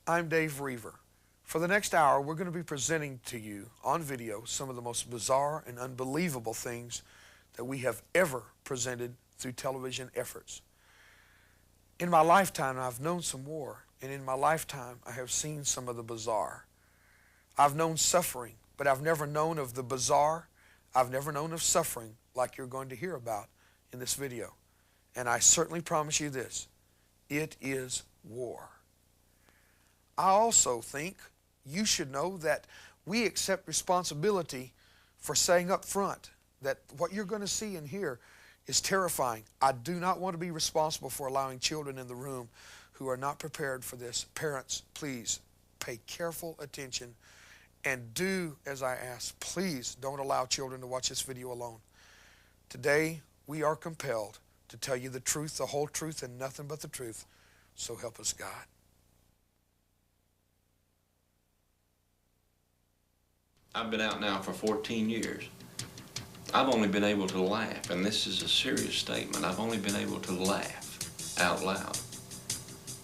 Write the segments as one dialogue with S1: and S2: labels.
S1: I'm Dave Roever. For the next hour, we're going to be presenting to you on video some of the most bizarre and unbelievable things that we have ever presented through television efforts. In my lifetime, I've known some war, and in my lifetime, I have seen some of the bizarre. I've known suffering, but I've never known of the bizarre. I've never known of suffering like you're going to hear about in this video. And I certainly promise you this, it is war. I also think you should know that we accept responsibility for saying up front that what you're going to see and hear is terrifying. I do not want to be responsible for allowing children in the room who are not prepared for this. Parents, please pay careful attention and do as I ask. Please don't allow children to watch this video alone. Today, we are compelled to tell you the truth, the whole truth, and nothing but the truth. So help us God.
S2: I've been out now for 14 years. I've only been able to laugh, and this is a serious statement. I've only been able to laugh out loud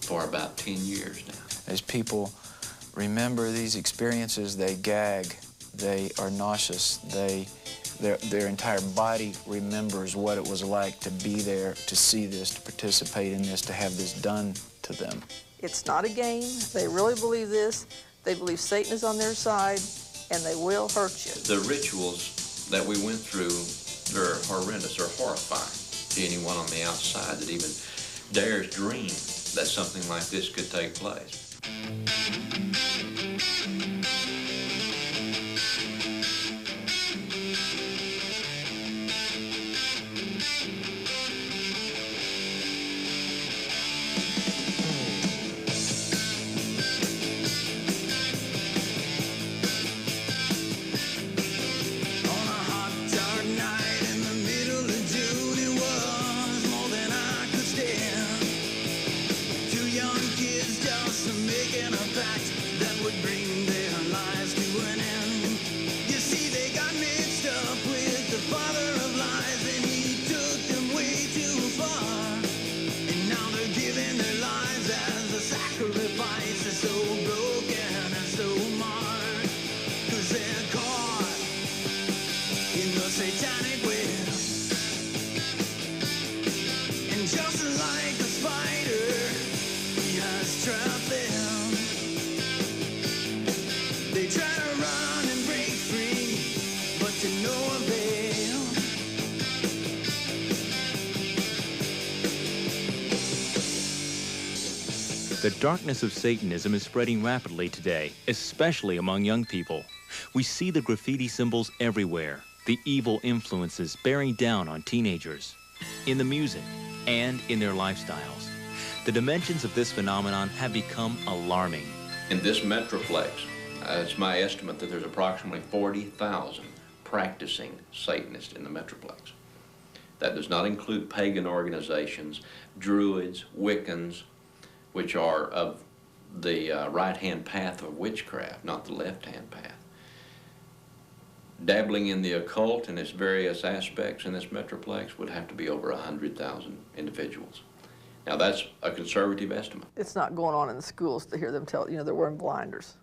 S2: for about 10 years now.
S3: As people remember these experiences, they gag, they are nauseous, their entire body remembers what it was like to be there, to see this, to participate in this, to have this done to them.
S4: It's not a game. They really believe this. They believe Satan is on their side, and they will hurt you.
S2: The rituals that we went through are horrendous, are horrifying to anyone on the outside that even dares dream that something like this could take place.
S5: Satanic Web, and just like a spider, he has trapped them. They try to run and break free, but to no avail.
S6: The darkness of Satanism is spreading rapidly today, especially among young people. We see the graffiti symbols everywhere. The evil influences bearing down on teenagers, in the music, and in their lifestyles. The dimensions of this phenomenon have become alarming.
S2: In this metroplex, it's my estimate that there's approximately 40,000 practicing Satanists in the metroplex. That does not include pagan organizations, Druids, Wiccans, which are of the right-hand path of witchcraft, not the left-hand path. Dabbling in the occult and its various aspects in this metroplex would have to be over 100,000 individuals. Now that's a conservative estimate.
S4: It's not going on in the schools to hear them tell, you know, they're wearing blinders.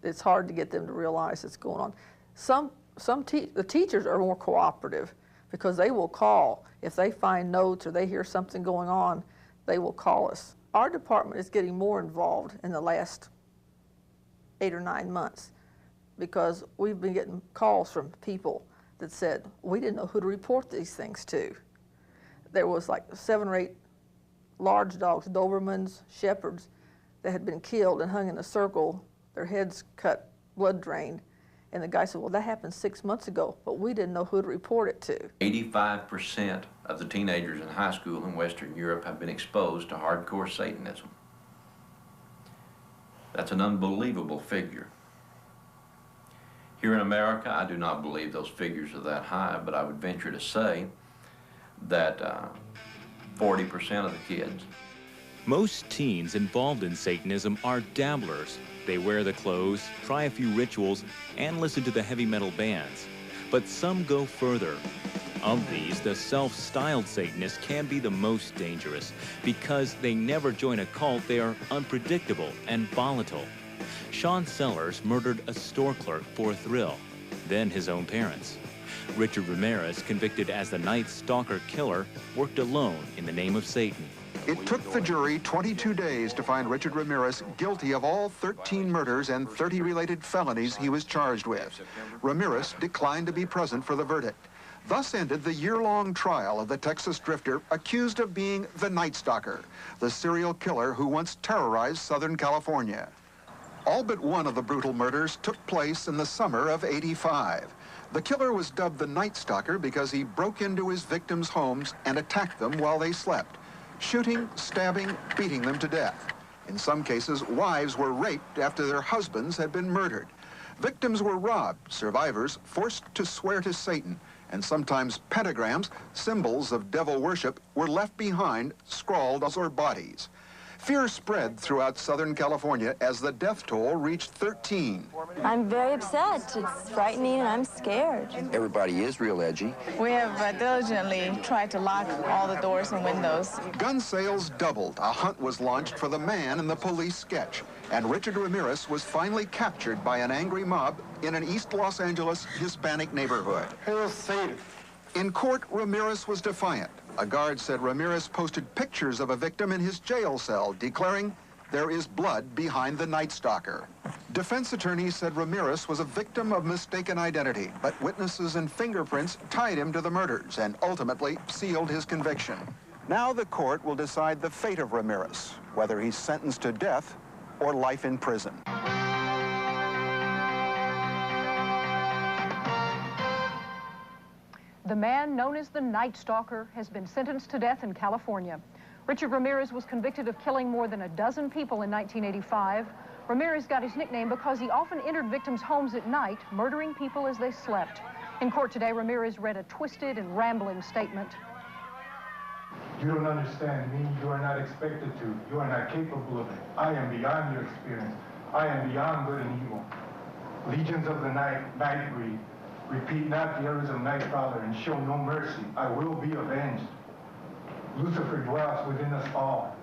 S4: It's hard to get them to realize it's going on. The teachers are more cooperative because they will call. If they find notes or they hear something going on, they will call us. Our department is getting more involved in the last 8 or 9 months, because we've been getting calls from people that said, we didn't know who to report these things to. There was like 7 or 8 large dogs, Dobermans, Shepherds, that had been killed and hung in a circle, their heads cut, blood drained. And the guy said, well, that happened 6 months ago, but we didn't know who to report it to.
S2: 85% of the teenagers in high school in Western Europe have been exposed to hardcore Satanism. That's an unbelievable figure. Here in America, I do not believe those figures are that high, but I would venture to say that 40% of the kids.
S6: Most teens involved in Satanism are dabblers. They wear the clothes, try a few rituals, and listen to the heavy metal bands. But some go further. Of these, the self-styled Satanists can be the most dangerous because they never join a cult. They are unpredictable and volatile. Sean Sellers murdered a store clerk for a thrill, then his own parents. Richard Ramirez, convicted as the Night Stalker killer, worked alone in the name of Satan.
S7: It took the jury 22 days to find Richard Ramirez guilty of all 13 murders and 30 related felonies he was charged with. Ramirez declined to be present for the verdict. Thus ended the year-long trial of the Texas drifter accused of being the Night Stalker, the serial killer who once terrorized Southern California. All but one of the brutal murders took place in the summer of '85. The killer was dubbed the Night Stalker because he broke into his victims' homes and attacked them while they slept, shooting, stabbing, beating them to death. In some cases, wives were raped after their husbands had been murdered. Victims were robbed, survivors forced to swear to Satan, and sometimes pentagrams, symbols of devil worship, were left behind, scrawled on their bodies. Fear spread throughout Southern California as the death toll reached 13.
S8: I'm very upset. It's frightening and I'm scared.
S9: Everybody is real edgy.
S10: We have diligently tried to lock all the doors and windows.
S7: Gun sales doubled. A hunt was launched for the man in the police sketch. And Richard Ramirez was finally captured by an angry mob in an East Los Angeles Hispanic neighborhood. In court, Ramirez was defiant. A guard said Ramirez posted pictures of a victim in his jail cell, declaring, "There is blood behind the Night Stalker." Defense attorneys said Ramirez was a victim of mistaken identity, but witnesses and fingerprints tied him to the murders and ultimately sealed his conviction. Now the court will decide the fate of Ramirez, whether he's sentenced to death or life in prison.
S11: The man known as the Night Stalker has been sentenced to death in California. Richard Ramirez was convicted of killing more than a dozen people in 1985. Ramirez got his nickname because he often entered victims' homes at night, murdering people as they slept. In court today, Ramirez read a twisted and rambling statement.
S12: You don't understand me. You are not expected to. You are not capable of it. I am beyond your experience. I am beyond good and evil. Legions of the night breed. Repeat not the errors of Nightcrawler and show no mercy. I will be avenged. Lucifer dwells within us all.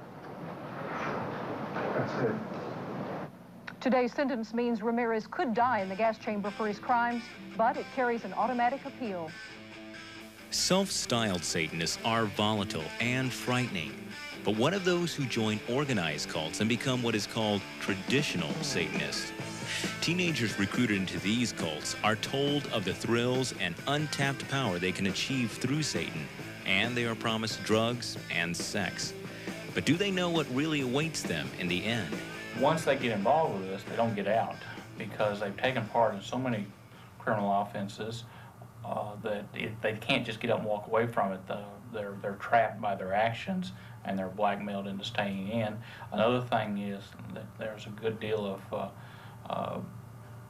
S12: That's it.
S11: Today's sentence means Ramirez could die in the gas chamber for his crimes, but it carries an automatic appeal.
S6: Self-styled Satanists are volatile and frightening. But what of those who join organized cults and become what is called traditional Satanists? Teenagers recruited into these cults are told of the thrills and untapped power they can achieve through Satan, and they are promised drugs and sex. But do they know what really awaits them in the end?
S13: Once they get involved with this, they don't get out because they've taken part in so many criminal offenses that they can't just get up and walk away from it. They're trapped by their actions and they're blackmailed into staying in. Another thing is that there's a good deal of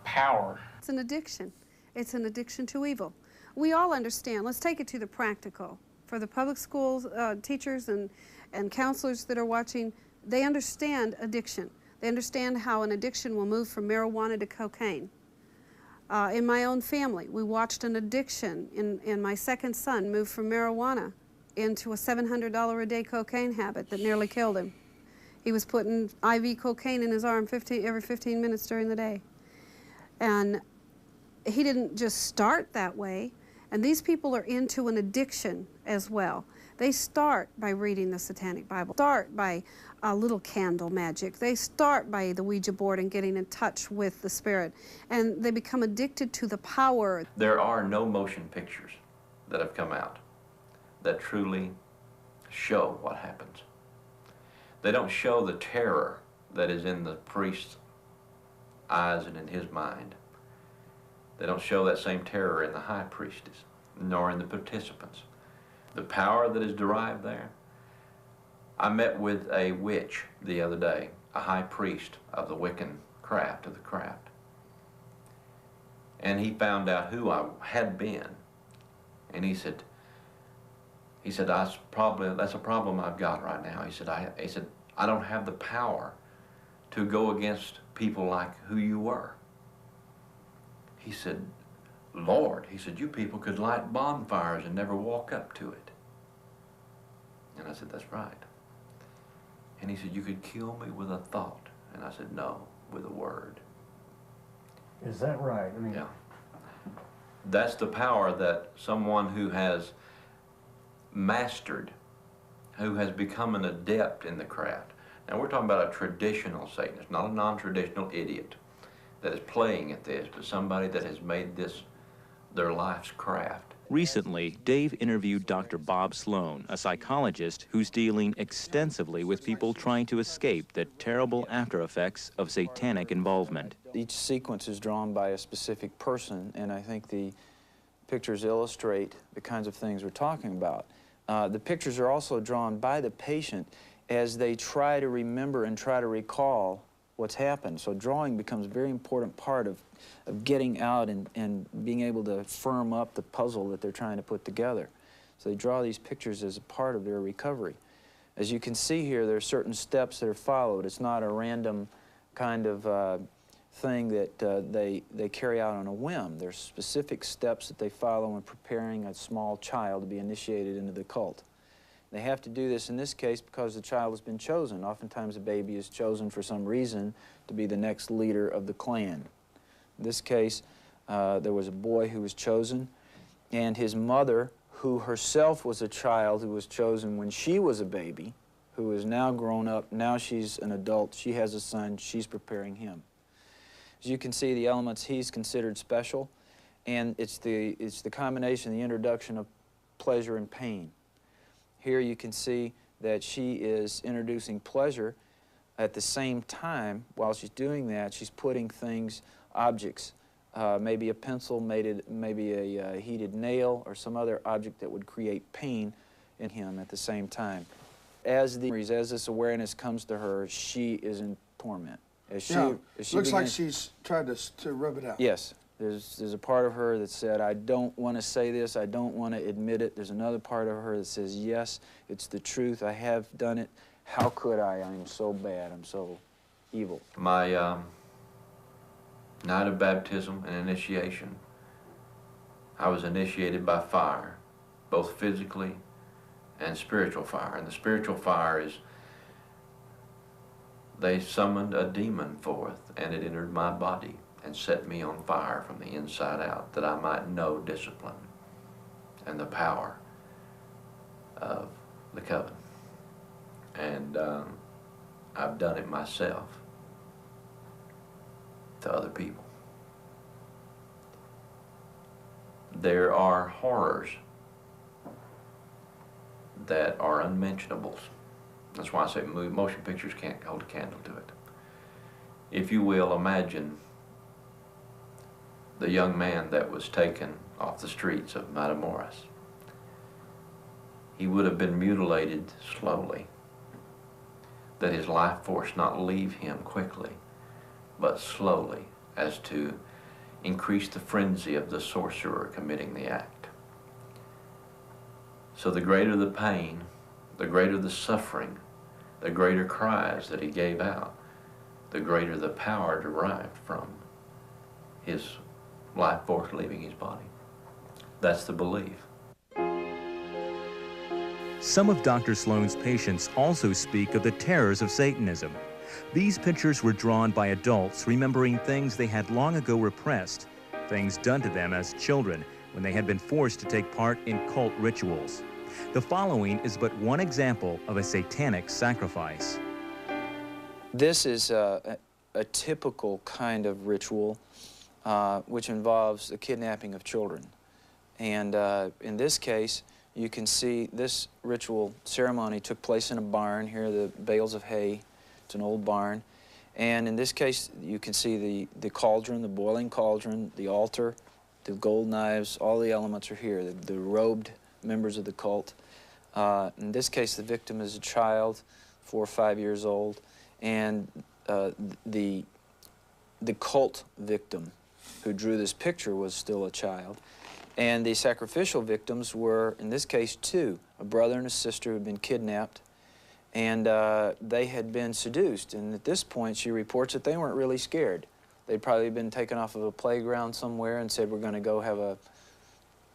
S13: power.
S14: It's an addiction. It's an addiction to evil. We all understand. Let's take it to the practical. For the public schools, teachers and counselors that are watching, they understand addiction. They understand how an addiction will move from marijuana to cocaine. In my own family, we watched an addiction in my second son move from marijuana into a $700 a day cocaine habit that nearly killed him. He was putting IV cocaine in his arm every 15 minutes during the day. And he didn't just start that way. And these people are into an addiction as well. They start by reading the Satanic Bible, start by a little candle magic. They start by the Ouija board and getting in touch with the spirit. And they become addicted to the power.
S2: There are no motion pictures that have come out that truly show what happens. They don't show the terror that is in the priest's eyes and in his mind. They don't show that same terror in the high priestess, nor in the participants. The power that is derived there. I met with a witch the other day, a high priest of the Wiccan craft, of the craft. And he found out who I had been. And he said, that's a problem I've got right now. He said, I don't have the power to go against people like who you were. He said, Lord, he said, you people could light bonfires and never walk up to it. And I said, that's right. And he said, you could kill me with a thought. And I said, no, with a word.
S9: Is that right? I mean,
S2: yeah. That's the power that someone who has mastered, who has become an adept in the craft. Now we're talking about a traditional Satanist, not a non-traditional idiot that is playing at this, but somebody that has made this their life's craft.
S6: Recently, Dave interviewed Dr. Bob Sloan, a psychologist who's dealing extensively with people trying to escape the terrible after effects of satanic involvement.
S3: Each sequence is drawn by a specific person, and I think the pictures illustrate the kinds of things we're talking about. The pictures are also drawn by the patient as they try to remember and try to recall what's happened. So drawing becomes a very important part of getting out and being able to firm up the puzzle that they're trying to put together. So they draw these pictures as a part of their recovery. As you can see here, there are certain steps that are followed. It's not a random kind of thing that they carry out on a whim. There's specific steps that they follow in preparing a small child to be initiated into the cult. They have to do this in this case because the child has been chosen. Oftentimes a baby is chosen for some reason to be the next leader of the clan. In this case, there was a boy who was chosen, and his mother, who herself was a child who was chosen when she was a baby, who is now grown up, now she's an adult, she has a son, she's preparing him. As you can see, the elements he's considered special, and it's the combination, the introduction of pleasure and pain. Here you can see that she is introducing pleasure at the same time. While she's doing that, she's putting things, objects, maybe a pencil, maybe a heated nail, or some other object that would create pain in him at the same time. As this awareness comes to her, she is in torment.
S1: Looks like she's tried to rub it out.
S3: Yes. There's a part of her that said, I don't want to say this, I don't want to admit it. There's another part of her that says, yes, it's the truth, I have done it. How could I? I'm so bad, I'm so evil.
S2: My night of baptism and initiation, I was initiated by fire, both physically and spiritual fire. And the spiritual fire is, they summoned a demon forth, and it entered my body and set me on fire from the inside out, that I might know discipline and the power of the coven. And I've done it myself to other people. There are horrors that are unmentionables. That's why I say motion pictures can't hold a candle to it. If you will, imagine the young man that was taken off the streets of Matamoros. He would have been mutilated slowly, that his life force not leave him quickly, but slowly, as to increase the frenzy of the sorcerer committing the act. So the greater the pain, the greater the suffering, the greater cries that he gave out, the greater the power derived from his life force leaving his body. That's the belief.
S6: Some of Dr. Sloan's patients also speak of the terrors of Satanism. These pictures were drawn by adults remembering things they had long ago repressed, things done to them as children when they had been forced to take part in cult rituals. The following is but one example of a satanic sacrifice.
S3: This is a typical kind of ritual which involves the kidnapping of children. And in this case, you can see this ritual ceremony took place in a barn. Here are the bales of hay. It's an old barn. And in this case, you can see the cauldron, the boiling cauldron, the altar, the gold knives, all the elements are here, the robed members of the cult. In this case, the victim is a child, 4 or 5 years old, and the cult victim who drew this picture was still a child. And the sacrificial victims were, in this case, 2, a brother and a sister who had been kidnapped, and they had been seduced. And at this point, she reports that they weren't really scared. They'd probably been taken off of a playground somewhere and said, we're going to go have a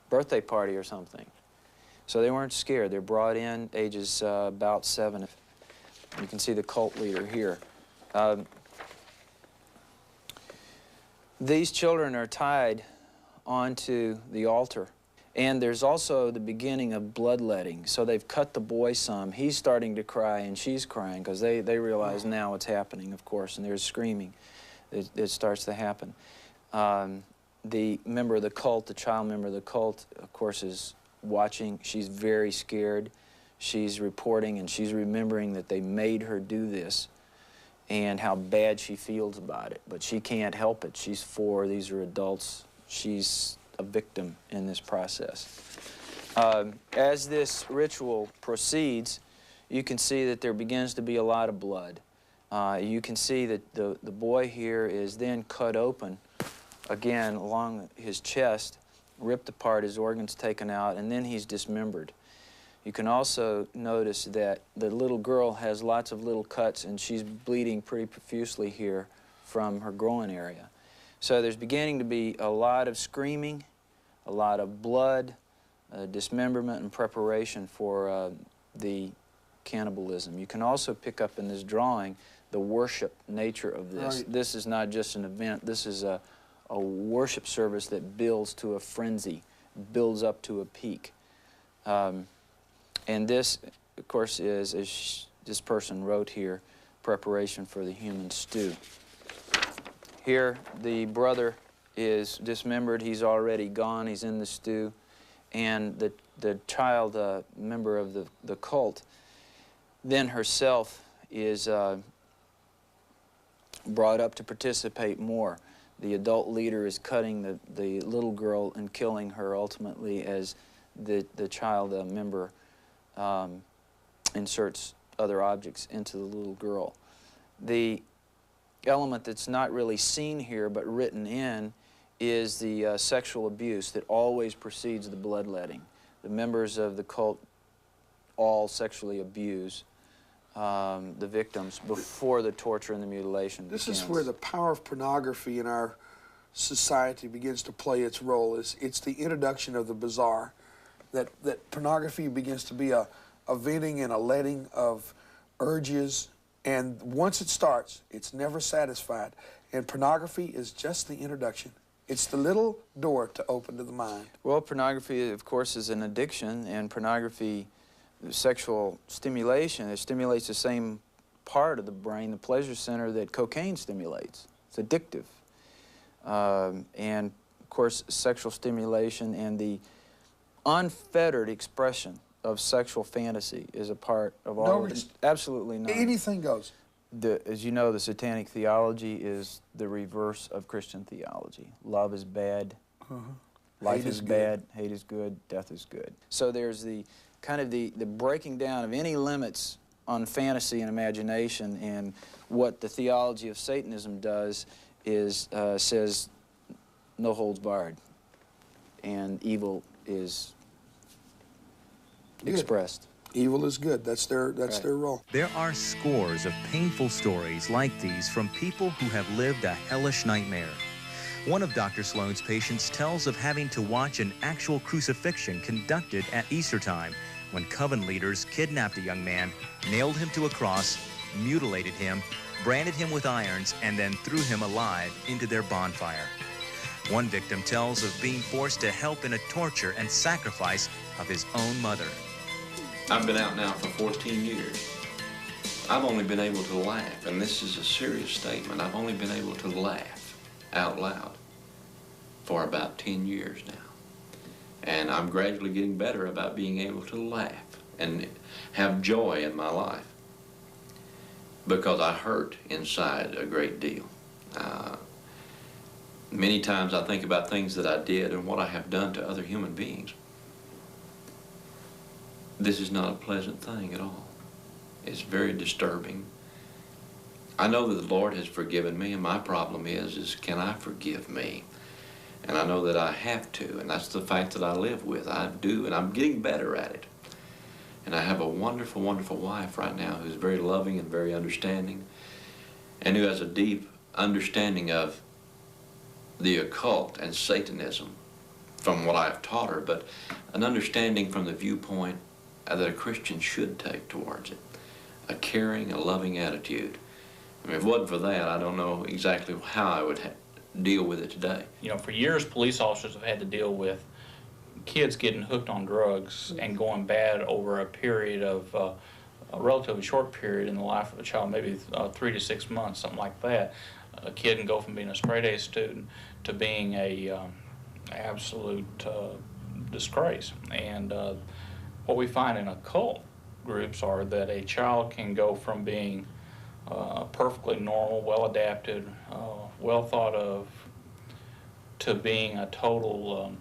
S3: birthday party or something. So they weren't scared. They're brought in ages about 7. You can see the cult leader here. These children are tied onto the altar. And there's also the beginning of bloodletting. So they've cut the boy some. He's starting to cry and she's crying because they realize now what's happening, of course, and there's screaming. It starts to happen. The member of the cult, the child member of the cult, of course, is watching. She's very scared. She's reporting and she's remembering that they made her do this and how bad she feels about it. But she can't help it. She's 4. These are adults. She's a victim in this process. As this ritual proceeds, you can see that there begins to be a lot of blood. You can see that the boy here is then cut open, again, along his chest, ripped apart, his organs taken out, and then he's dismembered. You can also notice that the little girl has lots of little cuts, and she's bleeding pretty profusely here from her groin area. So there's beginning to be a lot of screaming, a lot of blood, dismemberment, and preparation for the cannibalism. You can also pick up in this drawing the worship nature of this.
S1: Right.
S3: This is not just an event. This is a worship service that builds to a frenzy, builds up to a peak. And this, of course, is, as this person wrote here, preparation for the human stew. Here, the brother is dismembered. He's already gone. He's in the stew. And the child member of the cult then herself is brought up to participate more. The adult leader is cutting the little girl and killing her ultimately as the child member inserts other objects into the little girl. The element that's not really seen here but written in is the sexual abuse that always precedes the bloodletting. The members of the cult all sexually abuse the victims before the torture and the mutilation begins.
S1: This is where the power of pornography in our society begins to play its role. It's the introduction of the bizarre, that pornography begins to be a venting and a letting of urges, and once it starts, it's never satisfied. And pornography is just the introduction. It's the little door to open to the mind.
S3: Well, pornography, of course, is an addiction, and pornography, sexual stimulation, it stimulates the same part of the brain, the pleasure center, that cocaine stimulates. It's addictive. And, of course, sexual stimulation and the unfettered expression of sexual fantasy is a part of all of it. Absolutely not.
S1: Anything goes.
S3: As you know, the Satanic theology is the reverse of Christian theology. Love is bad, life is bad, hate is good, death is good. So there's the kind of the breaking down of any limits on fantasy and imagination, and what the theology of Satanism does is says no holds barred, and evil is expressed.
S1: Evil is good. That's their role.
S6: There are scores of painful stories like these from people who have lived a hellish nightmare. One of Dr. Sloan's patients tells of having to watch an actual crucifixion conducted at Easter time when coven leaders kidnapped a young man, nailed him to a cross, mutilated him, branded him with irons, and then threw him alive into their bonfire. One victim tells of being forced to help in a torture and sacrifice of his own mother.
S2: I've been out now for 14 years. I've only been able to laugh, and this is a serious statement. I've only been able to laugh out loud for about 10 years now. And I'm gradually getting better about being able to laugh and have joy in my life, because I hurt inside a great deal. Many times I think about things that I did and what I have done to other human beings. This is not a pleasant thing at all. It's very disturbing. I know that the Lord has forgiven me, and my problem is can I forgive me? And I know that I have to, and that's the fact that I live with. I do, and I'm getting better at it. And I have a wonderful, wonderful wife right now who's very loving and very understanding, and who has a deep understanding of the occult and Satanism from what I've taught her, but an understanding from the viewpoint that a Christian should take towards it. A caring, a loving attitude. I mean, if it wasn't for that, I don't know exactly how I would deal with it today.
S13: You know, for years, police officers have had to deal with kids getting hooked on drugs and going bad over a period of, a relatively short period in the life of a child, maybe 3 to 6 months, something like that. A kid can go from being a straight-A student to being a absolute disgrace. And what we find in occult groups are that a child can go from being perfectly normal, well-adapted, well thought of, to being a total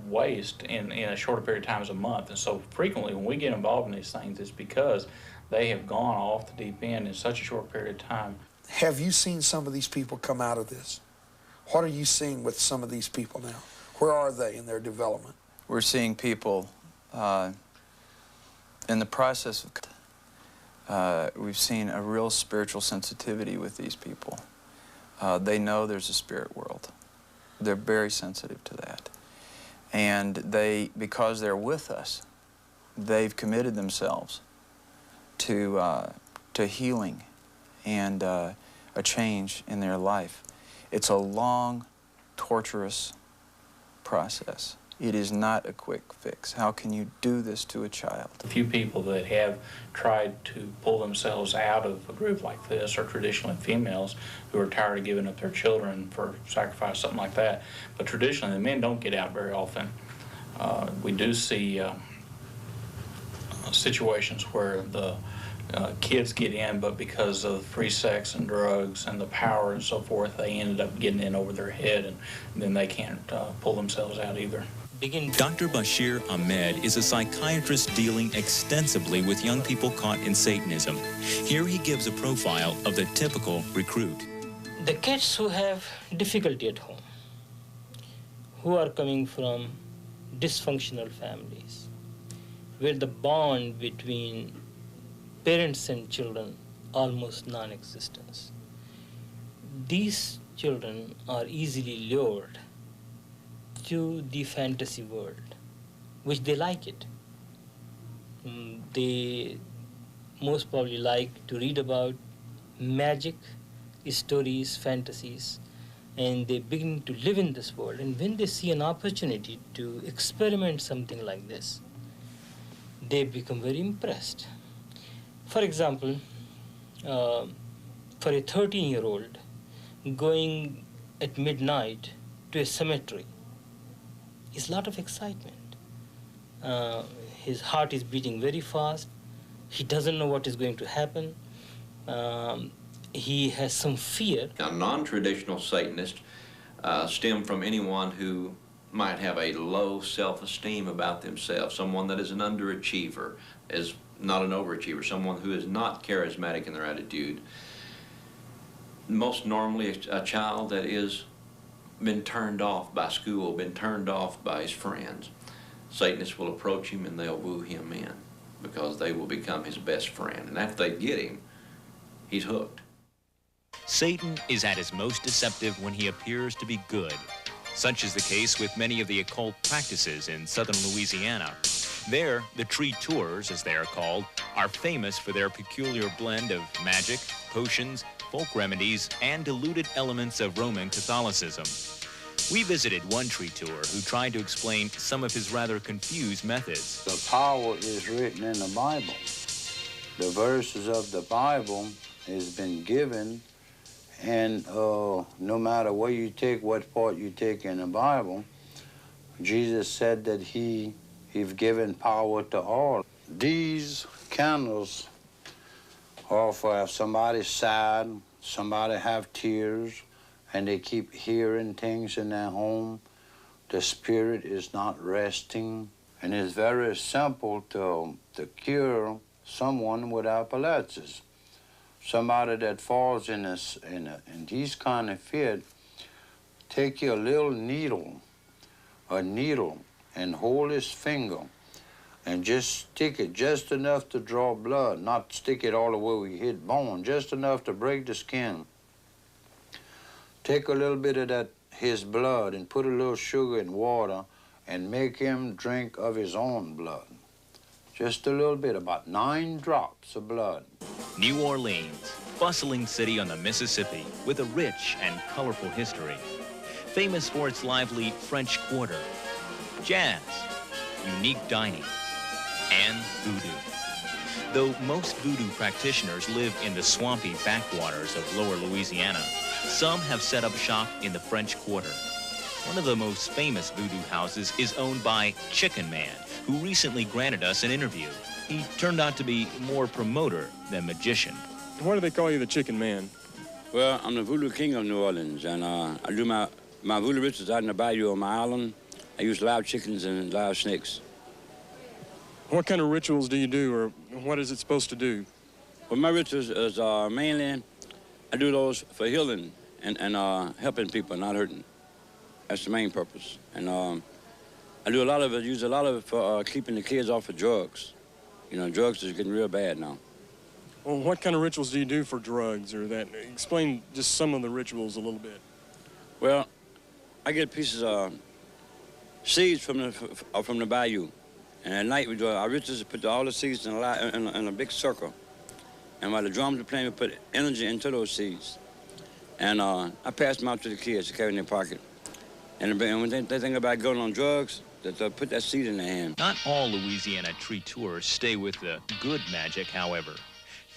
S13: waste in a shorter period of time as a month. And so frequently when we get involved in these things, it's because they have gone off the deep end in such a short period of time.
S1: Have you seen some of these people come out of this? What are you seeing with some of these people now? Where are they in their development?
S3: We're seeing people in the process of, we've seen a real spiritual sensitivity with these people. They know there's a spirit world. They're very sensitive to that. And they, because they're with us, they've committed themselves to healing and a change in their life. It's a long, torturous process. It is not a quick fix. How can you do this to a child?
S13: A few people that have tried to pull themselves out of a group like this are traditionally females who are tired of giving up their children for sacrifice, something like that. But traditionally, the men don't get out very often. We do see situations where the kids get in, but because of free sex and drugs and the power and so forth, they ended up getting in over their head, and then they can't pull themselves out either.
S6: Dr. Bashir Ahmed is a psychiatrist dealing extensively with young people caught in Satanism. Here he gives a profile of the typical recruit.
S15: The kids who have difficulty at home, who are coming from dysfunctional families, where the bond between parents and children almost non-existent. These children are easily lured to the fantasy world, which they like it. They most probably like to read about magic, stories, fantasies, and they begin to live in this world. And when they see an opportunity to experiment something like this, they become very impressed. For example, for a 13-year-old going at midnight to a cemetery is a lot of excitement. His heart is beating very fast. He doesn't know what is going to happen. He has some fear.
S2: Now, non-traditional Satanists stem from anyone who might have a low self-esteem about themselves, someone that is an underachiever, is not an overachiever, someone who is not charismatic in their attitude. Most normally a child that is been turned off by school, been turned off by his friends. Satanists will approach him and they'll woo him in because they will become his best friend. And after they get him, he's hooked.
S6: Satan is at his most deceptive when he appears to be good. Such is the case with many of the occult practices in southern Louisiana. There, the tree tours, as they are called, are famous for their peculiar blend of magic, potions, folk remedies, and diluted elements of Roman Catholicism. We visited one tree tour who tried to explain some of his rather confused methods.
S16: The power is written in the Bible. The verses of the Bible has been given, and no matter where you take, what part you take in the Bible, Jesus said that he's given power to all. These candles are for if somebody's sad, somebody have tears, and they keep hearing things in their home. The spirit is not resting. And it's very simple to cure someone with epilepsy. Somebody that falls in these kind of fit, take your little needle, and hold his finger and just stick it just enough to draw blood, not stick it all the way we hit bone, just enough to break the skin. take a little bit of his blood and put a little sugar in water and make him drink of his own blood. Just a little bit, about 9 drops of blood.
S6: New Orleans, bustling city on the Mississippi with a rich and colorful history. Famous for its lively French Quarter, jazz, unique dining, and voodoo. Though most voodoo practitioners live in the swampy backwaters of lower Louisiana, some have set up shop in the French Quarter. One of the most famous voodoo houses is owned by Chicken Man, who recently granted us an interview. He turned out to be more promoter than magician.
S17: Why do they call you the Chicken Man?
S18: Well, I'm the voodoo king of New Orleans, and I do my voodoo rituals out in the bayou on my island. I use live chickens and live snakes.
S17: What kind of rituals do you do, or what is it supposed to do?
S18: Well, my rituals is mainly, I do those for healing and helping people, not hurting. That's the main purpose. And I do a lot of it, use a lot of it for keeping the kids off of drugs. You know, drugs is getting real bad now.
S17: Well, what kind of rituals do you do for drugs, or that? Explain just some of the rituals a little bit.
S18: Well, I get pieces of seeds from the bayou. And at night, we do our rituals, put all the seeds in a big circle. And while the drums are playing, we put energy into those seeds. And I pass them out to the kids to carry in their pocket. And when they think about going on drugs, they'll put that seed in their hand.
S6: Not all Louisiana tree tours stay with the good magic, however.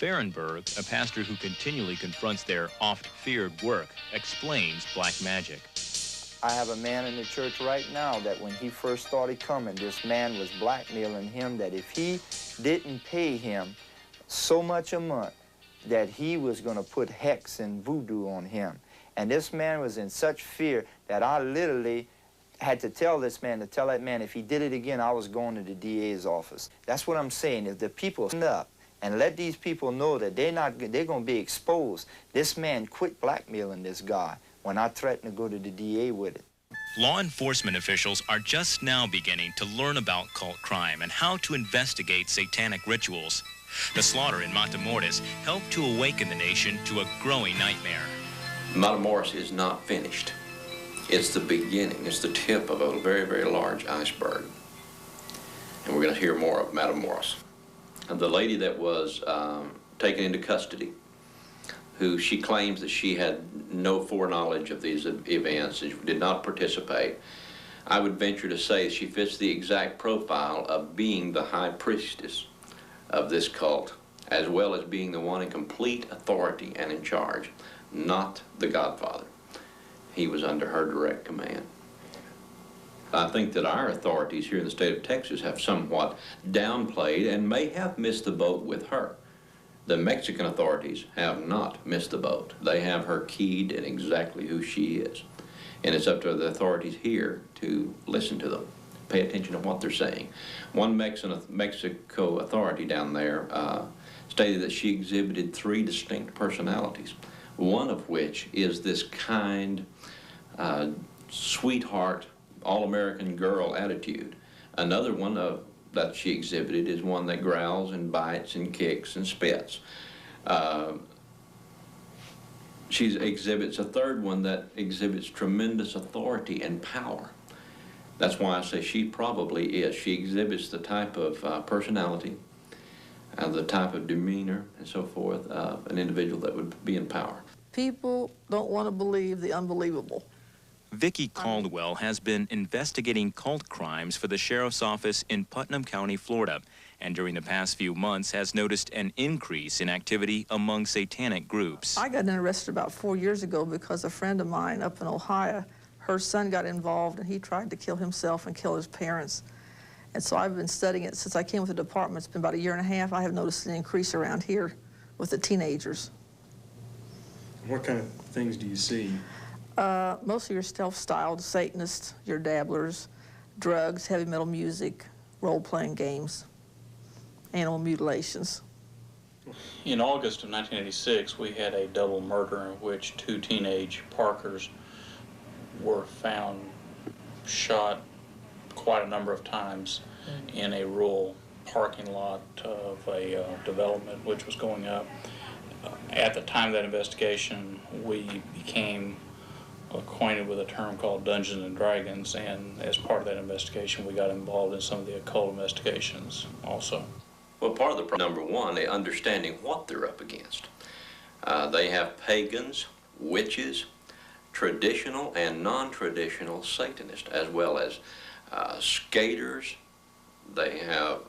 S6: Fahrenberg, a pastor who continually confronts their oft-feared work, explains black magic.
S3: I have a man in the church right now that when he first started coming, this man was blackmailing him that if he didn't pay him so much a month, that he was going to put hex and voodoo on him. And this man was in such fear that I literally had to tell this man, to tell that man, if he did it again, I was going to the DA's office. That's what I'm saying. If the people stand up and let these people know that they're going to be exposed, this man quit blackmailing this guy when I threatened to go to the DA with it.
S6: Law enforcement officials are just now beginning to learn about cult crime and how to investigate satanic rituals. The slaughter in Matamoros helped to awaken the nation to a growing nightmare.
S2: Matamoros is not finished. It's the beginning. It's the tip of a very, very large iceberg. And we're going to hear more of Matamoros. And the lady that was taken into custody, who she claims that she had no foreknowledge of these events and did not participate, I would venture to say she fits the exact profile of being the high priestess of this cult, as well as being the one in complete authority and in charge, not the Godfather. He was under her direct command. I think that our authorities here in the state of Texas have somewhat downplayed and may have missed the boat with her. The Mexican authorities have not missed the boat. They have her keyed in exactly who she is. And it's up to the authorities here to listen to them, pay attention to what they're saying. One Mexico authority down there stated that she exhibited 3 distinct personalities, one of which is this kind, sweetheart, all-American girl attitude. Another one that she exhibited is one that growls and bites and kicks and spits. She exhibits a third one that exhibits tremendous authority and power. That's why I say she probably is. She exhibits the type of personality and the type of demeanor and so forth of an individual that would be in power.
S4: People don't want to believe the unbelievable.
S6: Vicki Caldwell has been investigating cult crimes for the sheriff's office in Putnam County, Florida, and during the past few months has noticed an increase in activity among satanic groups.
S4: I got interested about 4 years ago because a friend of mine up in Ohio, her son got involved and he tried to kill himself and kill his parents. And so I've been studying it since I came with the department. It's been about 1.5 years. I have noticed an increase around here with the teenagers.
S17: What kind of things do you see?
S4: Mostly your self-styled Satanists, your dabblers, drugs, heavy metal music, role-playing games, animal mutilations.
S13: In August of 1986, we had a double murder in which 2 teenage Parkers were found shot quite a number of times in a rural parking lot of a development which was going up. At the time of that investigation, we became acquainted with a term called Dungeons and Dragons, and as part of that investigation, we got involved in some of the occult investigations also.
S2: Well, part of the problem, number one, is understanding what they're up against. They have pagans, witches, traditional and non-traditional Satanists, as well as skaters. They have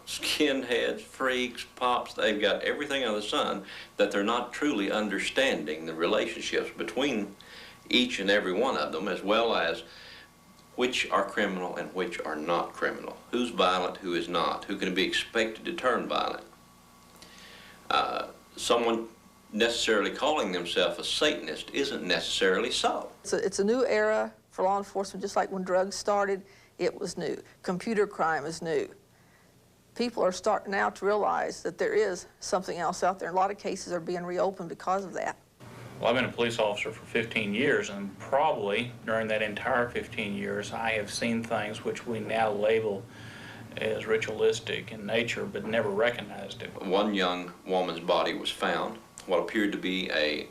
S2: skinheads, freaks, pops. They've got everything under the sun that they're not truly understanding the relationships between each and every one of them, as well as which are criminal and which are not criminal. Who's violent, who is not, who can be expected to turn violent. Someone necessarily calling themselves a Satanist isn't necessarily so.
S4: It's a new era for law enforcement, just like when drugs started, it was new. Computer crime is new. People are starting now to realize that there is something else out there. A lot of cases are being reopened because of that.
S13: Well, I've been a police officer for 15 years, and probably during that entire 15 years, I have seen things which we now label as ritualistic in nature, but never recognized it.
S2: One young woman's body was found, what appeared to be a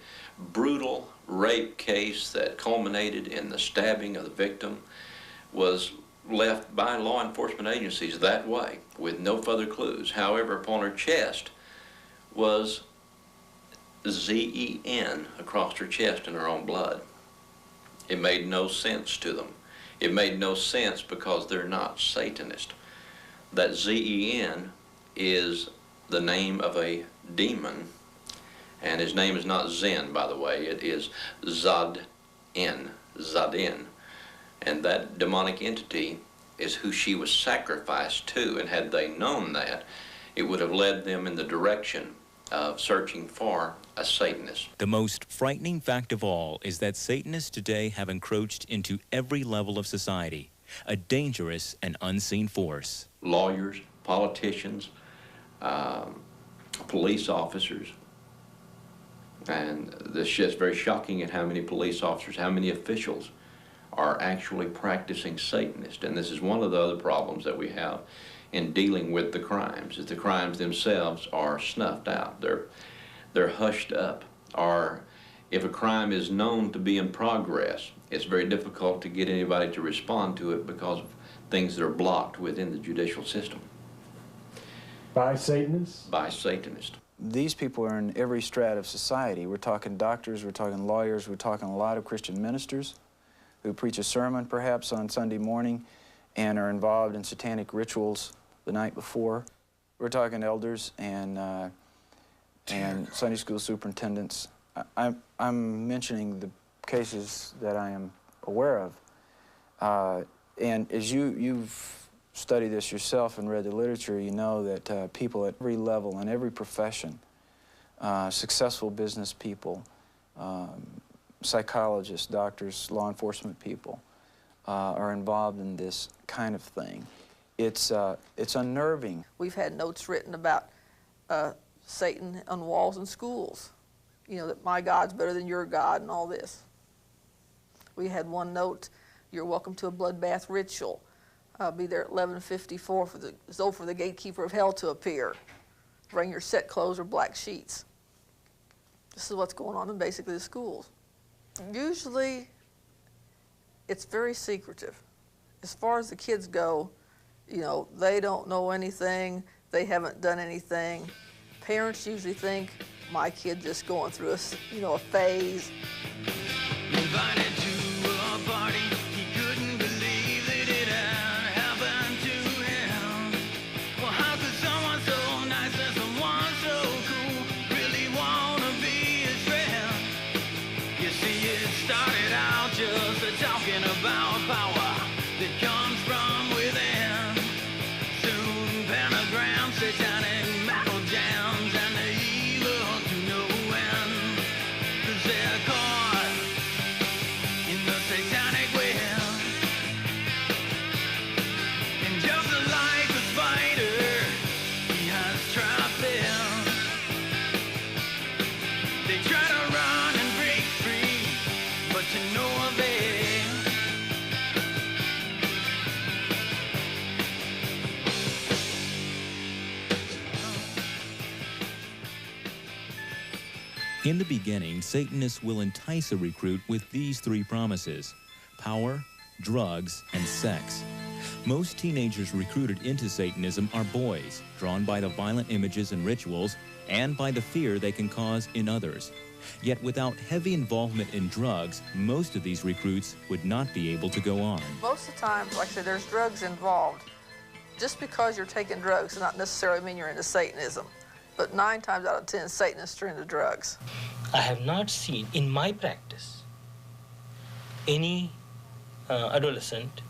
S2: brutal rape case that culminated in the stabbing of the victim, was left by law enforcement agencies that way with no further clues. However, upon her chest was Z-E-N across her chest in her own blood. It made no sense to them. It made no sense because they're not Satanist. That Z-E-N is the name of a demon, and his name is not Zen, by the way. It is Zad-In, Zadin. And that demonic entity is who she was sacrificed to, and had they known that, it would have led them in the direction of searching for a Satanist.
S6: The most frightening fact of all is that Satanists today have encroached into every level of society, a dangerous and unseen force.
S2: Lawyers, politicians, police officers, and this is just very shocking at how many police officers, how many officials are actually practicing Satanist. And this is one of the other problems that we have in dealing with the crimes, is the crimes themselves are snuffed out. They're hushed up. Or if a crime is known to be in progress, it's very difficult to get anybody to respond to it because of things that are blocked within the judicial system.
S9: By Satanists?
S2: By Satanists.
S3: These people are in every strata of society. We're talking doctors, we're talking lawyers, we're talking a lot of Christian ministers who preach a sermon perhaps on Sunday morning and are involved in satanic rituals the night before. We're talking elders and Sunday school superintendents. I'm mentioning the cases that I am aware of. And as you've studied this yourself and read the literature, you know that people at every level and every profession, successful business people, psychologists, doctors, law enforcement people, are involved in this kind of thing. It's unnerving.
S4: We've had notes written about Satan on walls in schools. You know, that my God's better than your God and all this. We had one note, you're welcome to a bloodbath ritual. Be there at 11:54 for the gatekeeper of hell to appear. Bring your set clothes or black sheets. This is what's going on in basically the schools. Usually, it's very secretive. As far as the kids go, you know, they don't know anything, they haven't done anything. Parents usually think, my kid just going through a phase.
S5: Invited to a party, he couldn't believe that it had happened to him. Well, how could someone so nice and someone so cool really want to be his friend? You see, it started out just talking about power that comes from within. Soon pentagrams, satanic metal jams, and the evil to no end. 'Cause they're caught
S6: In the beginning, Satanists will entice a recruit with these three promises: power, drugs, and sex. Most teenagers recruited into Satanism are boys, drawn by the violent images and rituals and by the fear they can cause in others. Yet without heavy involvement in drugs, most of these recruits would not be able to go on.
S4: Most of the time, like I said, there's drugs involved. Just because you're taking drugs does not necessarily mean you're into Satanism. But 9 times out of 10, Satanists are into drugs.
S15: I have not seen in my practice any adolescent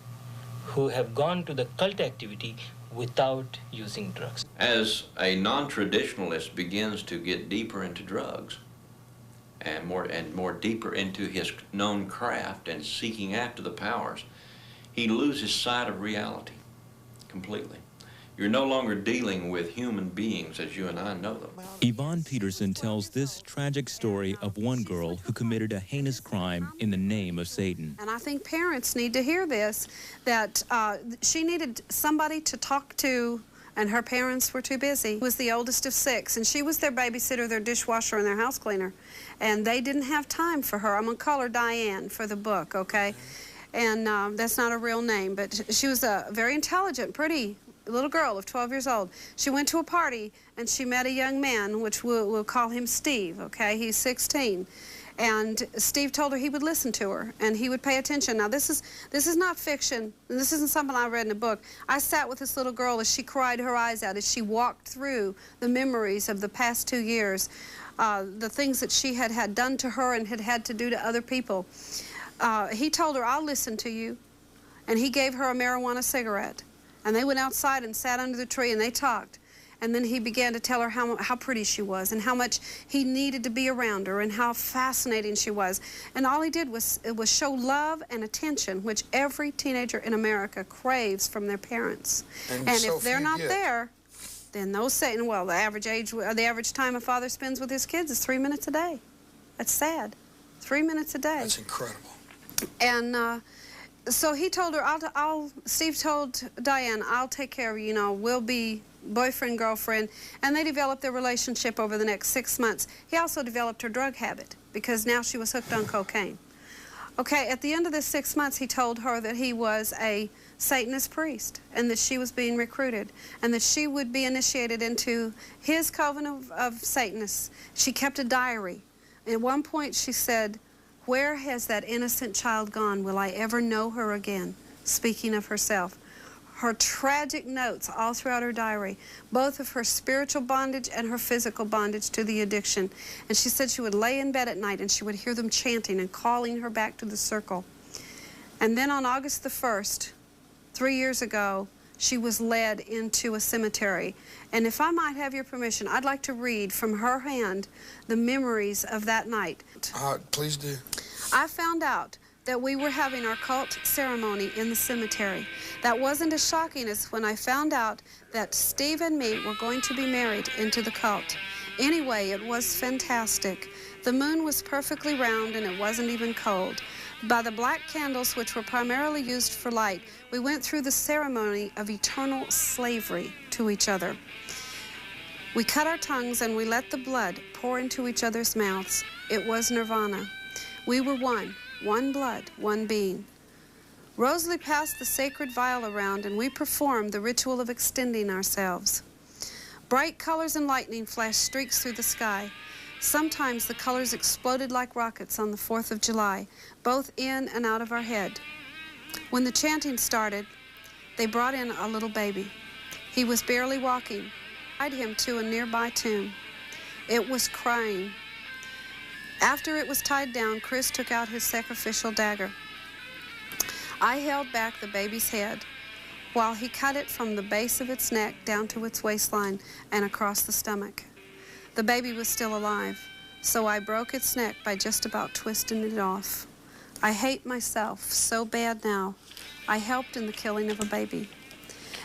S15: who have gone to the cult activity without using drugs.
S2: As a non-traditionalist begins to get deeper into drugs and more deeper into his known craft and seeking after the powers, he loses sight of reality completely. You're no longer dealing with human beings as you and I know them.
S6: Yvonne Peterson tells this tragic story of one girl who committed a heinous crime in the name of Satan.
S14: And I think parents need to hear this, that she needed somebody to talk to, and her parents were too busy. She was the oldest of 6, and she was their babysitter, their dishwasher, and their house cleaner. And they didn't have time for her. I'm going to call her Diane for the book, okay? And that's not a real name, but she was a very intelligent, pretty little girl of 12 years old. She went to a party and she met a young man, which we'll call him Steve, okay? He's 16. And Steve told her he would listen to her and he would pay attention. Now this is not fiction. This isn't something I read in a book. I sat with this little girl as she cried her eyes out, as she walked through the memories of the past 2 years, the things that she had done to her and had to do to other people. He told her, I'll listen to you. And he gave her a marijuana cigarette. And they went outside and sat under the tree and they talked. And then he began to tell her how pretty she was and how much he needed to be around her and how fascinating she was. And all he did was show love and attention, which every teenager in America craves from their parents. And if they're not there, then those Satan, well, the average time a father spends with his kids is 3 minutes a day. That's sad. 3 minutes a day.
S1: That's incredible.
S14: And so he told her, Steve told Diane, I'll take care of you, you know, we'll be boyfriend, girlfriend, and they developed their relationship over the next 6 months. He also developed her drug habit because now she was hooked on cocaine. Okay, at the end of the 6 months, he told her that he was a Satanist priest and that she was being recruited and that she would be initiated into his coven of Satanists. She kept a diary. At one point, she said, "Where has that innocent child gone? Will I ever know her again?" Speaking of herself. Her tragic notes all throughout her diary, both of her spiritual bondage and her physical bondage to the addiction. And she said she would lay in bed at night and she would hear them chanting and calling her back to the circle. And then on August the 1st, 3 years ago, she was led into a cemetery. And if I might have your permission, I'd like to read from her hand the memories of that night.
S1: Please do.
S14: I found out that we were having our cult ceremony in the cemetery. That wasn't as shocking as when I found out that Steve and me were going to be married into the cult. Anyway, it was fantastic. The moon was perfectly round and it wasn't even cold. By the black candles, which were primarily used for light, we went through the ceremony of eternal slavery to each other. We cut our tongues and we let the blood pour into each other's mouths. It was nirvana. We were one blood, one being. Rosalie passed the sacred vial around and we performed the ritual of extending ourselves. Bright colors and lightning flashed streaks through the sky. Sometimes the colors exploded like rockets on the 4th of July, both in and out of our head. When the chanting started, they brought in a little baby. He was barely walking. I tied him to a nearby tomb. It was crying. After it was tied down, Chris took out his sacrificial dagger. I held back the baby's head while he cut it from the base of its neck down to its waistline and across the stomach. The baby was still alive, so I broke its neck by just about twisting it off. I hate myself so bad now. I helped in the killing of a baby.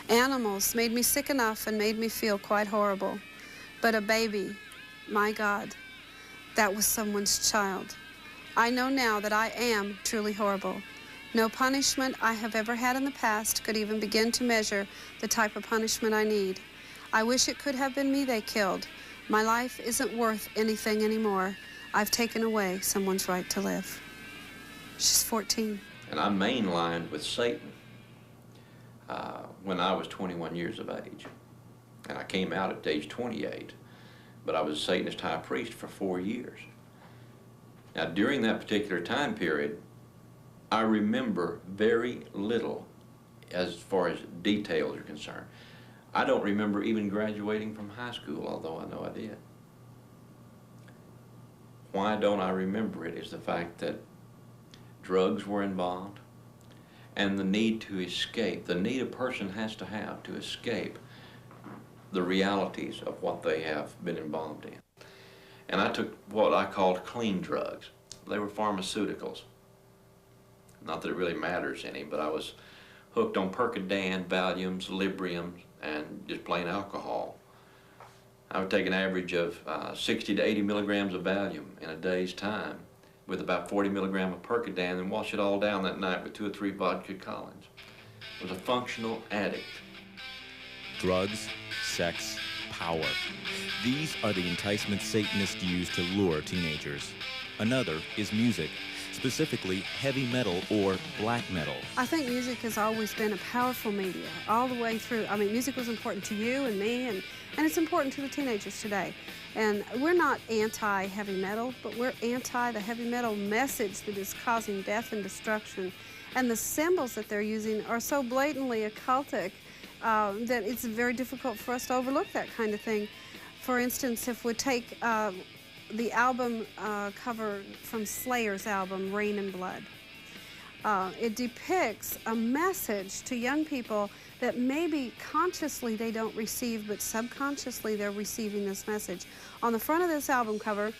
S14: Animals made me sick enough and made me feel quite horrible. But a baby, my God, that was someone's child. I know now that I am truly horrible. No punishment I have ever had in the past could even begin to measure the type of punishment I need. I wish it could have been me they killed. My life isn't worth anything anymore. I've taken away someone's right to live. She's 14.
S2: And I mainlined with Satan when I was 21 years of age. And I came out at age 28. But I was a Satanist high priest for 4 years. Now, during that particular time period, I remember very little as far as details are concerned. I don't remember even graduating from high school, although I know I did. Why don't I remember it is the fact that drugs were involved and the need to escape, the need a person has to escape the realities of what they have been involved in. And I took what I called clean drugs. They were pharmaceuticals. Not that it really matters any, but I was hooked on Percodan, Valiums, Libriums, and just plain alcohol. I would take an average of 60 to 80 milligrams of Valium in a day's time with about 40 milligrams of Percodan and wash it all down that night with 2 or 3 vodka Collins. I was a functional addict.
S6: Drugs, sex, power. These are the enticements Satanists use to lure teenagers. Another is music, specifically heavy metal or black metal.
S14: I think music has always been a powerful media, all the way through. I mean, music was important to you and me, and it's important to the teenagers today. And we're not anti-heavy metal, but we're anti the heavy metal message that is causing death and destruction. And the symbols that they're using are so blatantly occultic that it's very difficult for us to overlook that kind of thing. For instance, if we take the album cover from Slayer's album, Rain and Blood, it depicts a message to young people that maybe consciously they don't receive, but subconsciously they're receiving this message. On the front of this album cover,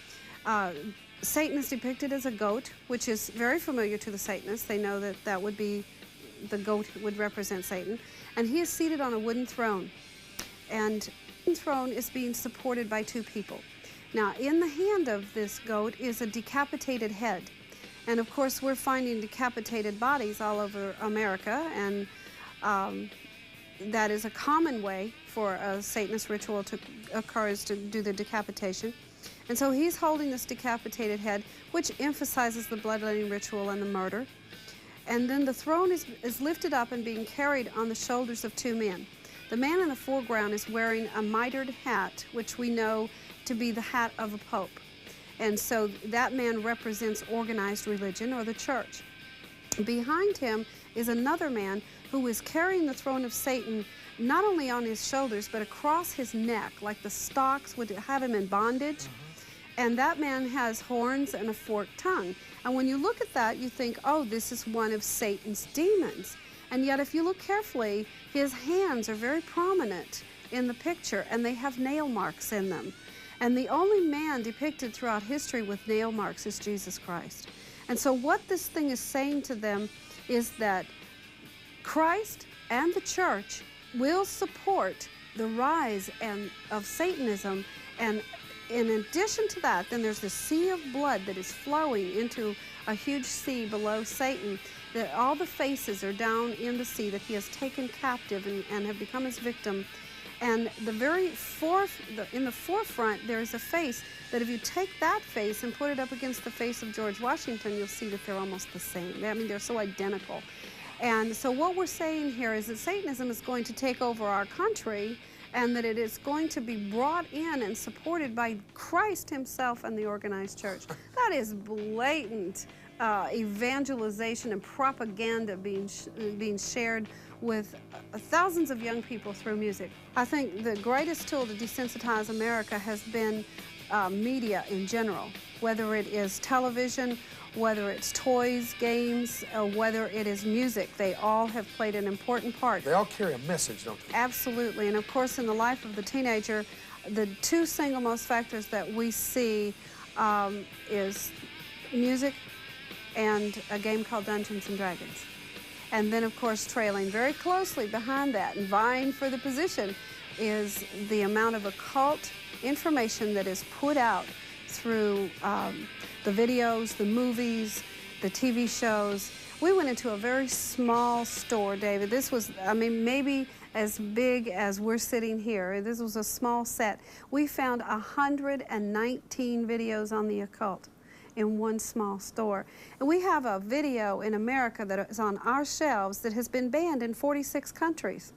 S14: Satan is depicted as a goat, which is very familiar to the Satanists. They know that that would be, the goat would represent Satan. And he is seated on a wooden throne. And the throne is being supported by 2 people. Now, in the hand of this goat is a decapitated head. And of course, we're finding decapitated bodies all over America, and that is a common way for a Satanist ritual to occur, is to do the decapitation. And so he's holding this decapitated head, which emphasizes the bloodletting ritual and the murder. And then the throne is lifted up and being carried on the shoulders of 2 men. The man in the foreground is wearing a mitred hat, which we know to be the hat of a pope. And so that man represents organized religion or the church. Behind him is another man who is carrying the throne of Satan not only on his shoulders, but across his neck, like the stocks would have him in bondage. And that man has horns and a forked tongue. And when you look at that, you think, oh, this is one of Satan's demons. And yet, if you look carefully, his hands are very prominent in the picture, and they have nail marks in them. And the only man depicted throughout history with nail marks is Jesus Christ. And so what this thing is saying to them is that Christ and the church will support the rise of Satanism, and in addition to that, then there's this sea of blood that is flowing into a huge sea below Satan, that all the faces are down in the sea that he has taken captive and have become his victim. And the very in the forefront, there is a face that if you take that face and put it up against the face of George Washington, you'll see that they're almost the same. I mean, they're so identical. And so what we're saying here is that Satanism is going to take over our country, and that it is going to be brought in and supported by Christ himself and the organized church. That is blatant evangelization and propaganda being shared with thousands of young people through music. I think the greatest tool to desensitize America has been media in general, whether it is television, whether it's toys, games, or whether it is music. They all have played an important part.
S1: They all carry a message, don't they?
S14: Absolutely. And of course, in the life of the teenager, the 2 single most factors that we see is music and a game called Dungeons and Dragons. And then, of course, trailing very closely behind that and vying for the position is the amount of occult information that is put out through the videos, the movies, the TV shows. We went into a very small store, David. This was, I mean, maybe as big as we're sitting here. This was a small set. We found 119 videos on the occult in one small store. And we have a video in America that is on our shelves that has been banned in 46 countries.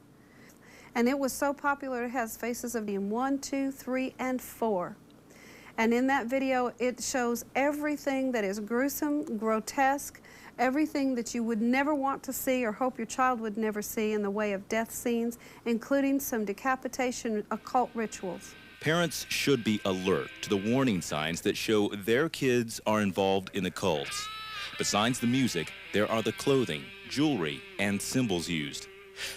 S14: And it was so popular, it has faces of 1, 2, 3, and 4. And in that video, it shows everything that is gruesome, grotesque, everything that you would never want to see or hope your child would never see in the way of death scenes, including some decapitation occult rituals.
S6: Parents should be alert to the warning signs that show their kids are involved in the cults. Besides the music, there are the clothing, jewelry, and symbols used.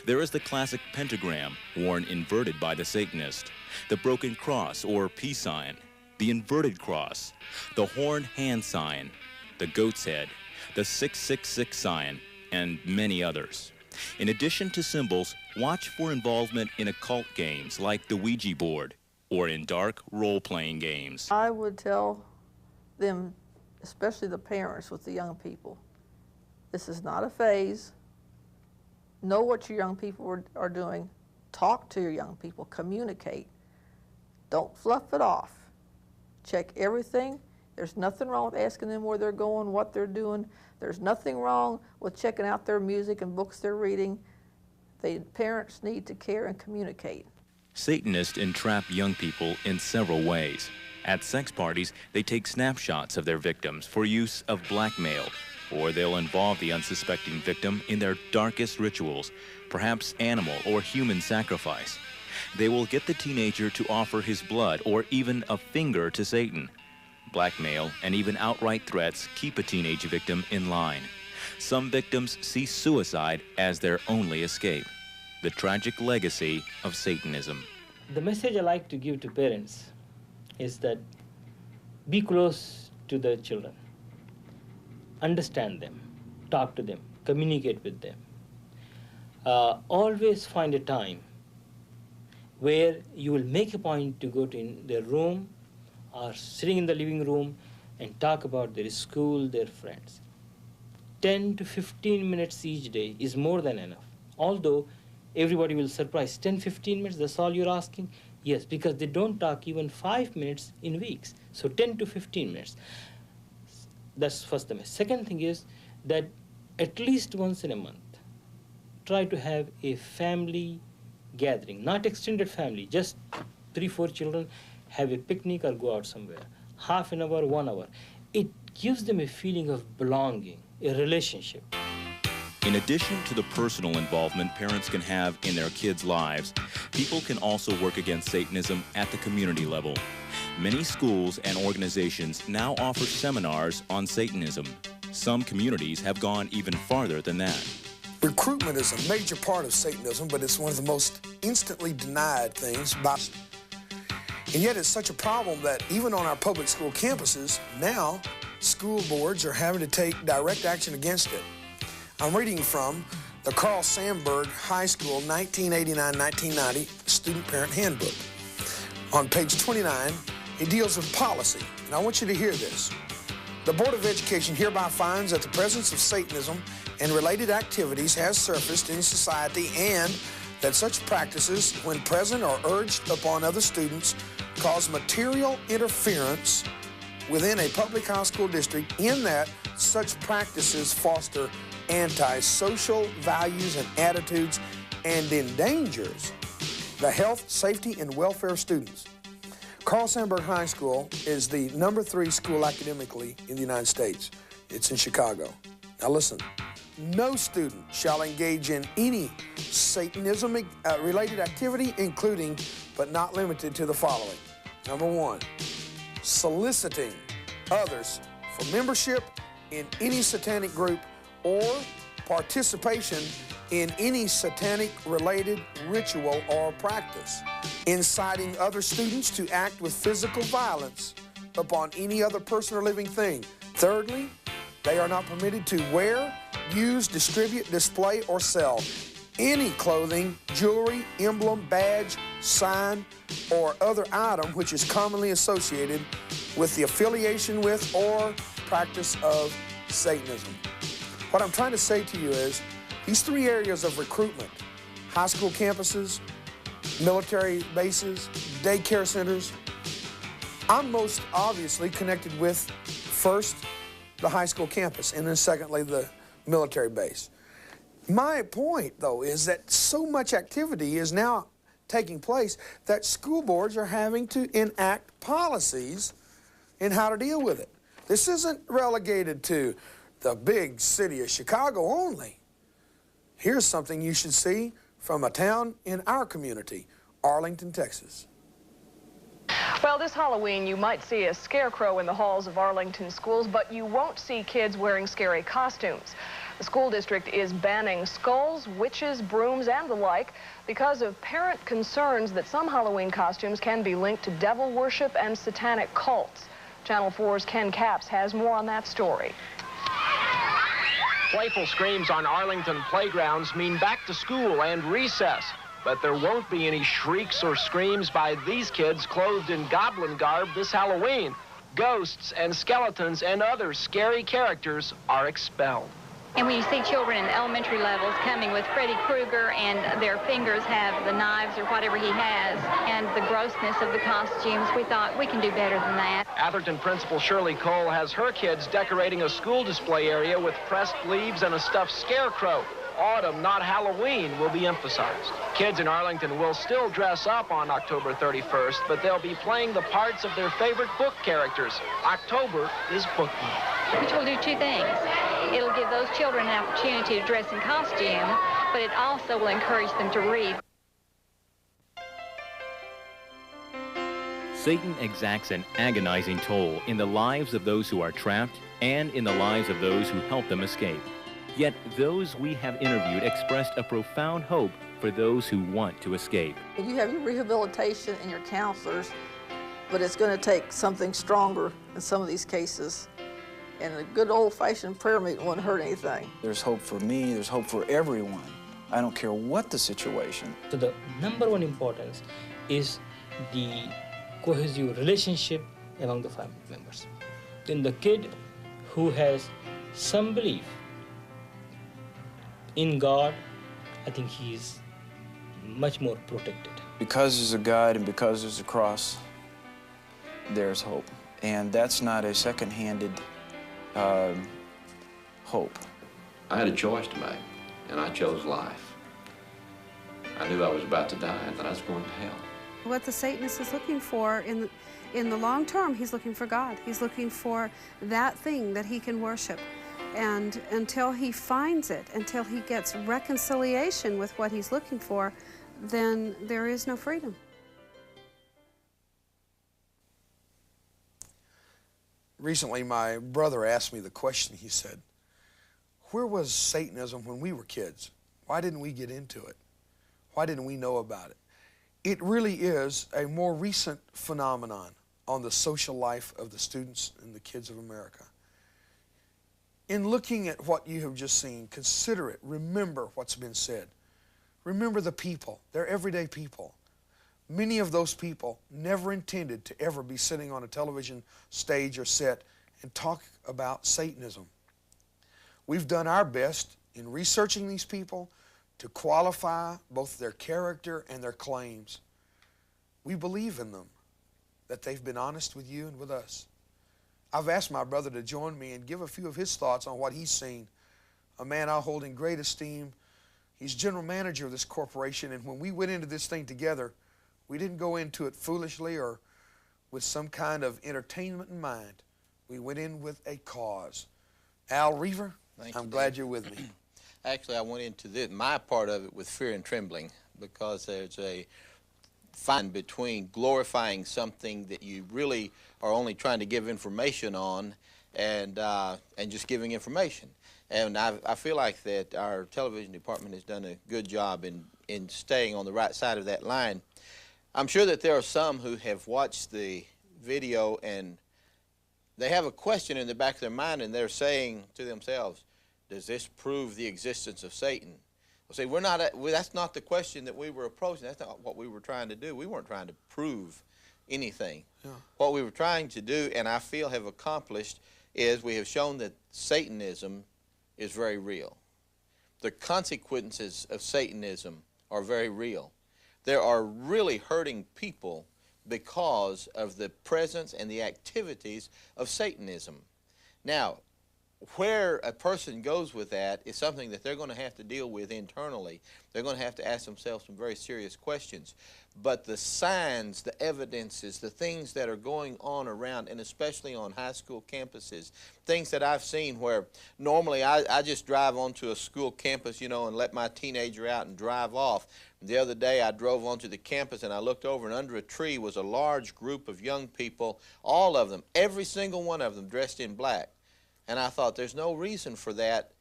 S6: There is the classic pentagram, worn inverted by the Satanist, the broken cross or peace sign, the inverted cross, the horned hand sign, the goat's head, the 666 sign, and many others. In addition to symbols, watch for involvement in occult games like the Ouija board or in dark role-playing games.
S4: I would tell them, especially the parents with the young people, this is not a phase. Know what your young people are doing. Talk to your young people. Communicate. Don't fluff it off. Check everything. There's nothing wrong with asking them where they're going, what they're doing. There's nothing wrong with checking out their music and books they're reading. The parents need to care and communicate.
S6: Satanists entrap young people in several ways. At sex parties, they take snapshots of their victims for use of blackmail, or they'll involve the unsuspecting victim in their darkest rituals, perhaps animal or human sacrifice. They will get the teenager to offer his blood or even a finger to Satan. Blackmail and even outright threats keep a teenage victim in line. Some victims see suicide as their only escape. The tragic legacy of Satanism.
S15: The message I like to give to parents is that be close to the children. Understand them, talk to them, communicate with them. Always find a time where you will make a point to go to their room or sitting in the living room and talk about their school, their friends. 10 to 15 minutes each day is more than enough. Although everybody will surprise, 10, 15 minutes, that's all you're asking? Yes, because they don't talk even 5 minutes in weeks. So 10 to 15 minutes. That's first thing. Second thing is that at least once in a month, try to have a family gathering, not extended family, just 3, 4 children, have a picnic or go out somewhere. Half an hour, 1 hour. It gives them a feeling of belonging, a relationship.
S6: In addition to the personal involvement parents can have in their kids' lives, people can also work against Satanism at the community level. Many schools and organizations now offer seminars on Satanism. Some communities have gone even farther than that.
S1: Recruitment is a major part of Satanism, but it's one of the most instantly denied things. And yet it's such a problem that even on our public school campuses, now school boards are having to take direct action against it. I'm reading from the Carl Sandburg High School 1989-1990 Student Parent Handbook. On page 29, it deals with policy, and I want you to hear this. The Board of Education hereby finds that the presence of Satanism and related activities has surfaced in society and that such practices, when present or urged upon other students, cause material interference within a public high school district in that such practices foster anti-social values and attitudes and endangers the health, safety, and welfare of students. Carl Sandburg High School is the #3 school academically in the United States. It's in Chicago. Now listen, no student shall engage in any Satanism-related activity, including but not limited to the following. Number 1, soliciting others for membership in any satanic group or participation in any satanic-related ritual or practice, inciting other students to act with physical violence upon any other person or living thing. Thirdly, they are not permitted to wear, use, distribute, display, or sell any clothing, jewelry, emblem, badge, sign, or other item which is commonly associated with the affiliation with or practice of Satanism. What I'm trying to say to you is these 3 areas of recruitment high school campuses, military bases, daycare centers. I'm most obviously connected with, first, the high school campus, and then secondly, the military base. My point, though, is that so much activity is now taking place that school boards are having to enact policies in how to deal with it. This isn't relegated to the big city of Chicago only. Here's something you should see from a town in our community, Arlington, Texas.
S11: Well, this Halloween, you might see a scarecrow in the halls of Arlington schools, but you won't see kids wearing scary costumes. The school district is banning skulls, witches, brooms, and the like because of parent concerns that some Halloween costumes can be linked to devil worship and satanic cults. Channel 4's Ken Capps has more on that story.
S19: Playful screams on Arlington playgrounds mean back to school and recess. But there won't be any shrieks or screams by these kids clothed in goblin garb this Halloween. Ghosts and skeletons and other scary characters are expelled.
S20: And when you see children in elementary levels coming with Freddy Krueger and their fingers have the knives or whatever he has, and the grossness of the costumes, we thought we can do better than that.
S19: Atherton Principal Shirley Cole has her kids decorating a school display area with pressed leaves and a stuffed scarecrow. Autumn, not Halloween, will be emphasized. Kids in Arlington will still dress up on October 31st, but they'll be playing the parts of their favorite book characters. October is book month.
S20: Which will do two things. It'll give those children an opportunity to dress in costume, but it also will encourage them to read.
S6: Satan exacts an agonizing toll in the lives of those who are trapped and in the lives of those who help them escape. Yet those we have interviewed expressed a profound hope for those who want to escape.
S4: You have your rehabilitation and your counselors, but it's going to take something stronger in some of these cases. And a good old-fashioned prayer meeting wouldn't hurt anything.
S3: There's hope for me, there's hope for everyone. I don't care what the situation.
S15: So the number one importance is the cohesive relationship among the family members. Then the kid who has some belief in God, I think he's much more protected.
S3: Because there's a God and because there's a cross, there's hope. And that's not a second-handed hope.
S2: I had a choice to make, and I chose life. I knew I was about to die and that I was going to hell.
S14: What the Satanist is looking for in the long term, he's looking for God. He's looking for that thing that he can worship. And until he finds it, until he gets reconciliation with what he's looking for, then there is no freedom.
S1: Recently, my brother asked me the question. He said, where was Satanism when we were kids? Why didn't we get into it? Why didn't we know about it? It really is a more recent phenomenon on the social life of the students and the kids of America. In looking at what you have just seen, consider it. Remember what's been said. Remember the people. They're everyday people. Many of those people never intended to ever be sitting on a television stage or set and talk about Satanism. We've done our best in researching these people to qualify both their character and their claims. We believe in them, that they've been honest with you and with us. I've asked my brother to join me and give a few of his thoughts on what he's seen. A man I hold in great esteem. He's general manager of this corporation, and when we went into this thing together, we didn't go into it foolishly or with some kind of entertainment in mind. We went in with a cause. Al Roever, I'm glad you're with me.
S21: Actually, I went into my part of it with fear and trembling, because there's a fine between glorifying something that you really are only trying to give information on and just giving information. And I feel like that our television department has done a good job in staying on the right side of that line. I'm sure that there are some who have watched the video and they have a question in the back of their mind, and they're saying to themselves, does this prove the existence of Satan? Well, see, that's not the question that we were approaching. That's not what we were trying to do. We weren't trying to prove anything. Yeah. What we were trying to do, and I feel have accomplished, is we have shown that Satanism is very real. The consequences of Satanism are very real. There are really hurting people because of the presence and the activities of Satanism. Now, where a person goes with that is something that they're going to have to deal with internally. They're going to have to ask themselves some very serious questions. But the signs, the evidences, the things that are going on around, and especially on high school campuses, things that I've seen where normally I just drive onto a school campus, you know, and let my teenager out and drive off. The other day I drove onto the campus and I looked over, and under a tree was a large group of young people, all of them, every single one of them dressed in black. And I thought, there's no reason for that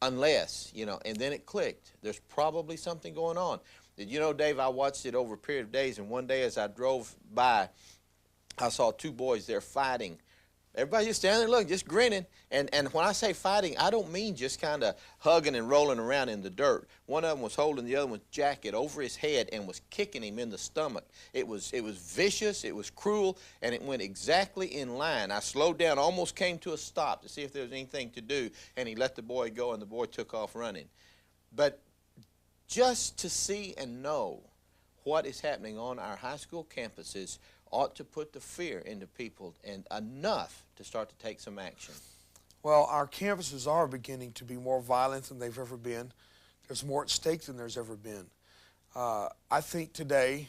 S21: unless, you know, and then it clicked. There's probably something going on. You know, Dave, I watched it over a period of days, and one day as I drove by, I saw two boys there fighting. Everybody just standing there looking, just grinning. And when I say fighting, I don't mean just kind of hugging and rolling around in the dirt. One of them was holding the other one's jacket over his head and was kicking him in the stomach. It was vicious, it was cruel, and it went exactly in line. I slowed down, almost came to a stop to see if there was anything to do, and he let the boy go, and the boy took off running. But just to see and know what is happening on our high school campuses ought to put the fear into people, and enough to start to take some action.
S1: Well, our campuses are beginning to be more violent than they've ever been. There's more at stake than there's ever been. I think today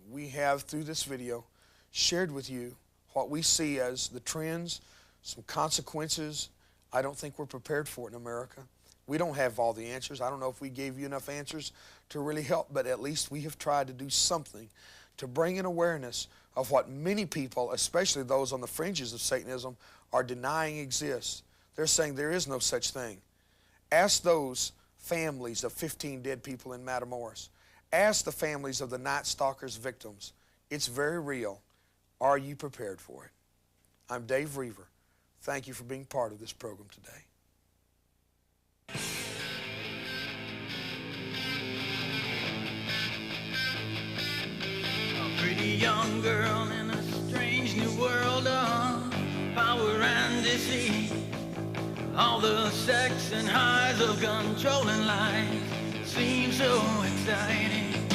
S1: we have, through this video, shared with you what we see as the trends, some consequences I don't think we're prepared for in America. We don't have all the answers. I don't know if we gave you enough answers to really help, but at least we have tried to do something to bring an awareness of what many people, especially those on the fringes of Satanism, are denying exists. They're saying there is no such thing. Ask those families of 15 dead people in Matamoros. Ask the families of the Night Stalker's victims. It's very real. Are you prepared for it? I'm Dave Roever. Thank you for being part of this program today.
S5: Pretty young girl in a strange new world of power and deceit. All the sex and highs of controlling life seem so exciting.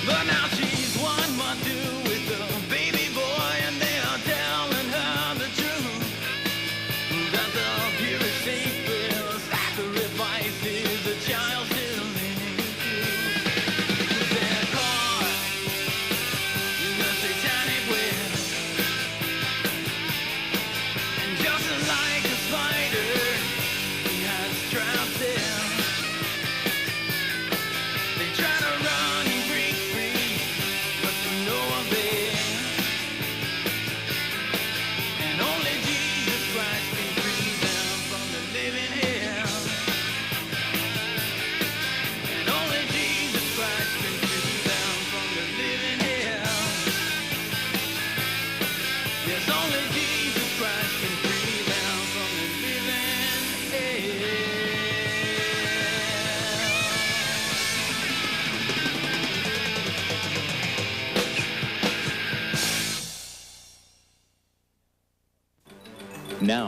S5: But now she's one more two with a baby boy, and they are telling her the truth. That the purest sacred sacrifice is a child still living true. They're caught in the satanic web, and just like a spider, he has trapped them. They try to run and break free, but to no avail. And only Jesus Christ can free them from the living hell. And only Jesus Christ can free them from the living hell. Yes, only Jesus Christ can free them from the living hell.
S6: Now,